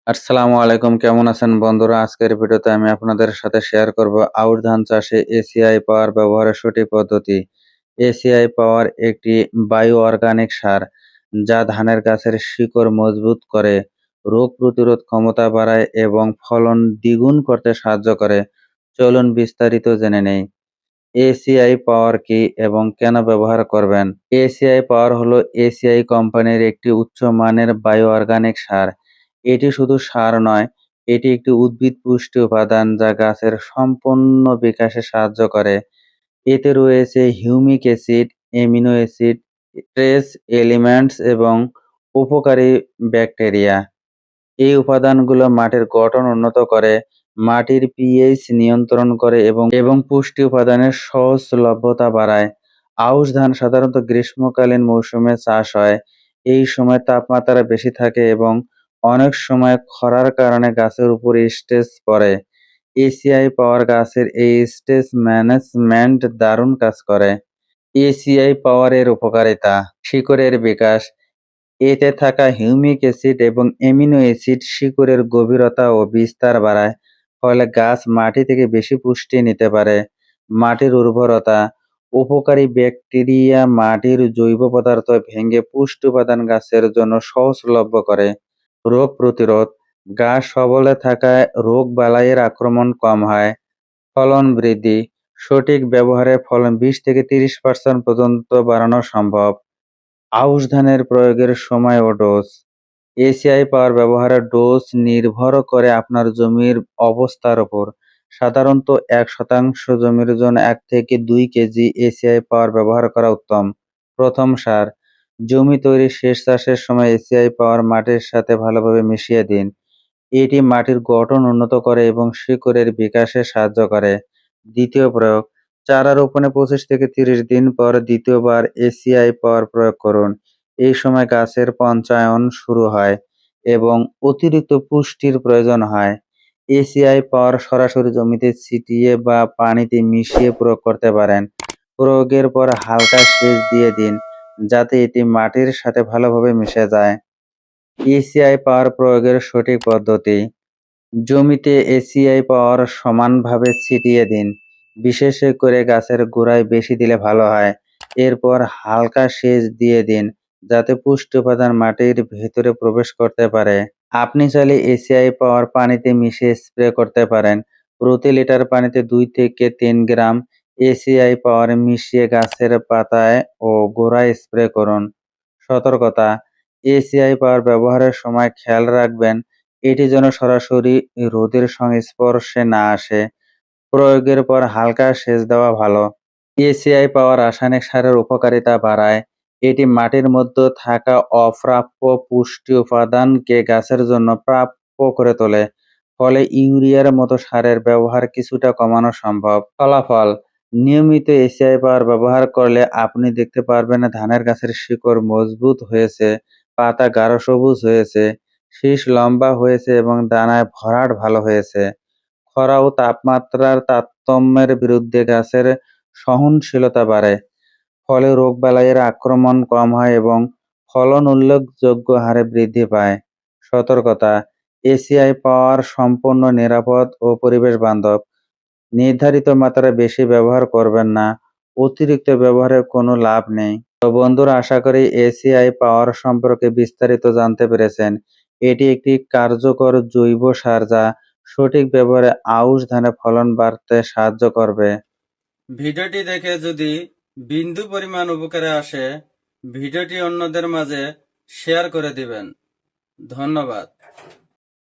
আসসালামু আলাইকুম, কেমন আছেন বন্ধুরা? আজকের ভিডিওতে আমি আপনাদের সাথে শেয়ার করব আউশ ধান চাষে এসিআই পাওয়ার ব্যবহারের সঠিক পদ্ধতি। এসিআই পাওয়ার একটি বায়ো অর্গানিক সার যা ধানের গাছের শিকড় মজবুত করে, রোগ প্রতিরোধ ক্ষমতা বাড়ায় এবং ফলন দ্বিগুণ করতে সাহায্য করে। চলুন বিস্তারিত জেনে নেই। এসিআই পাওয়ার কি এবং কেন ব্যবহার করবেন? এসিআই পাওয়ার হলো এসিআই কোম্পানির একটি উচ্চমানের বায়ো অর্গানিক সার। এটি শুধু সার নয়, এটি একটি উদ্ভিদ পুষ্টি উপাদান যা গাছের সম্পূর্ণ বিকাশে সাহায্য করে। এতে রয়েছে humic acid, amino acid, trace elements এবং উপকারী ব্যাকটেরিয়া। এই উপাদানগুলো মাটির গঠন উন্নত করে, মাটির পিএইচ নিয়ন্ত্রণ করে এবং পুষ্টি উপাদানের সহজলভ্যতা বাড়ায়। আউশ ধান সাধারণত গ্রীষ্মকালীন মৌসুমে চাষ হয়। এই সময় তাপমাত্রা বেশি থাকে এবং অনেক সময় খরার কারণে গাছের উপর স্ট্রেস পড়ে। এসিআই পাওয়ার গাছের এই স্ট্রেস ম্যানেজমেন্ট দারুণ কাজ করে। এসিআই পাওয়ারের উপকারিতা: শিকড়ের বিকাশ: এতে থাকা হিউমিক অ্যাসিড এবং অ্যামিনো অ্যাসিড শিকড়ের গভীরতা ও বিস্তার বাড়ায়, ফলে গাছ মাটি থেকে বেশি পুষ্টি নিতে পারে। মাটির উর্বরতা: উপকারী ব্যাকটেরিয়া মাটির জৈব পদার্থ ভেঙে পুষ্টি উপাদান গাছের জন্য সহজলভ্য করে। রোগ প্রতিরোধ: গাছ সবলে থাকায় রোগ বালাইয়ের আক্রমণ কম হয়। ফলন বৃদ্ধি: সঠিক ব্যবহারে ফলন 20-30% পর্যন্ত বাড়ানো সম্ভব। আউশ ধানের প্রয়োগের সময় ও ডোজ: এসিআই পাওয়ার ব্যবহারের ডোজ নির্ভর করে আপনার জমির অবস্থার উপর। সাধারণত 1% জমির জন্য 1 থেকে 2 কেজি এসিআই পাওয়ার ব্যবহার করা উত্তম। প্রথম সার: জমি তৈরি শেষ চাষের সময় এসিআই পাওয়ার মাটির সাথে ভালোভাবে মিশিয়ে দিন। এটি মাটির গঠন উন্নত করে এবং শিকড়ের বিকাশে সাহায্য করে। দ্বিতীয় প্রয়োগ: চারা রোপণে 25 থেকে 30 দিন পর দ্বিতীয়বার এসিআই পাওয়ার প্রয়োগ করুন। এই সময় গাছের পঞ্চায়ন শুরু হয় এবং অতিরিক্ত পুষ্টির প্রয়োজন হয়। এসিআই পাওয়ার সরাসরি জমিতে ছিটিয়ে বা পানিতে মিশিয়ে প্রয়োগ করতে পারেন। প্রয়োগের পর হালকা সেচ দিয়ে দিন যাতে এটি মাটির সাথে ভালোভাবে মিশে যায়। এসিআই পাওয়ার প্রয়োগের সঠিক পদ্ধতি: জমিতে এসিআই পাওয়ার সমানভাবে ছিটিয়ে দিন, বিশেষ করে গাছের গোড়ায় বেশি দিলে ভালো হয়। এরপর হালকা সেচ দিয়ে দিন যাতে পুষ্টি উপাদান মাটির ভেতরে প্রবেশ করতে পারে। আপনি চাইলে এসিআই পাওয়ার পানিতে মিশিয়ে স্প্রে করতে পারেন। প্রতি লিটার পানিতে 2 থেকে 3 গ্রাম এসিআই পাওয়ার মিশিয়ে গাছের পাতায় ও গোড়ায় স্প্রে করুন। সতর্কতা: এসিআই পাওয়ার ব্যবহারের সময় খেয়াল রাখবেন এটি যেন সরাসরি রোদের সংস্পর্শে না আসে। প্রয়োগের পর হালকা সেচ দেওয়া ভালো। এসিআই পাওয়ার রাসায়নিক সারের উপকারিতা বাড়ায়। এটি মাটির মধ্যে থাকা অপ্রাপ্য পুষ্টি উপাদানকে গাছের জন্য প্রাপ্য করে তোলে। ফলে ইউরিয়ার মতো সারের ব্যবহার কিছুটা কমানো সম্ভব। ফলাফল: নিয়মিত এসিআই পাওয়ার ব্যবহার করলে আপনি দেখতে পারবেন ধানের গাছের শিকড় মজবুত হয়েছে, পাতা গাঢ় সবুজ হয়েছে, শীষ লম্বা হয়েছে এবং দানায় ভরাট ভালো হয়েছে। খরা ও তাপমাত্রার তারতম্যের বিরুদ্ধে গাছের সহনশীলতা বাড়ে, ফলে রোগবালাইয়ের আক্রমণ কম হয় এবং ফলন উল্লেখযোগ্য হারে বৃদ্ধি পায়। সতর্কতা: এসিআই পাওয়ার সম্পূর্ণ নিরাপদ ও পরিবেশ বান্ধব। নির্ধারিত মাত্রায় বেশি ব্যবহার করবেন না, অতিরিক্ত ব্যবহারের কোনো লাভ নেই। তো বন্ধুরা, আশা করি এসিআই পাওয়ার সম্পর্কে বিস্তারিত জানতে পেরেছেন। এটি একটি কার্যকর জৈব সার যা সঠিক ব্যবহারে আউশ ধানে ফলন বাড়তে সাহায্য করবে। ভিডিওটি দেখে যদি বিন্দু পরিমাণ উপকারে আসে, ভিডিওটি অন্যদের মাঝে শেয়ার করে দিবেন। ধন্যবাদ।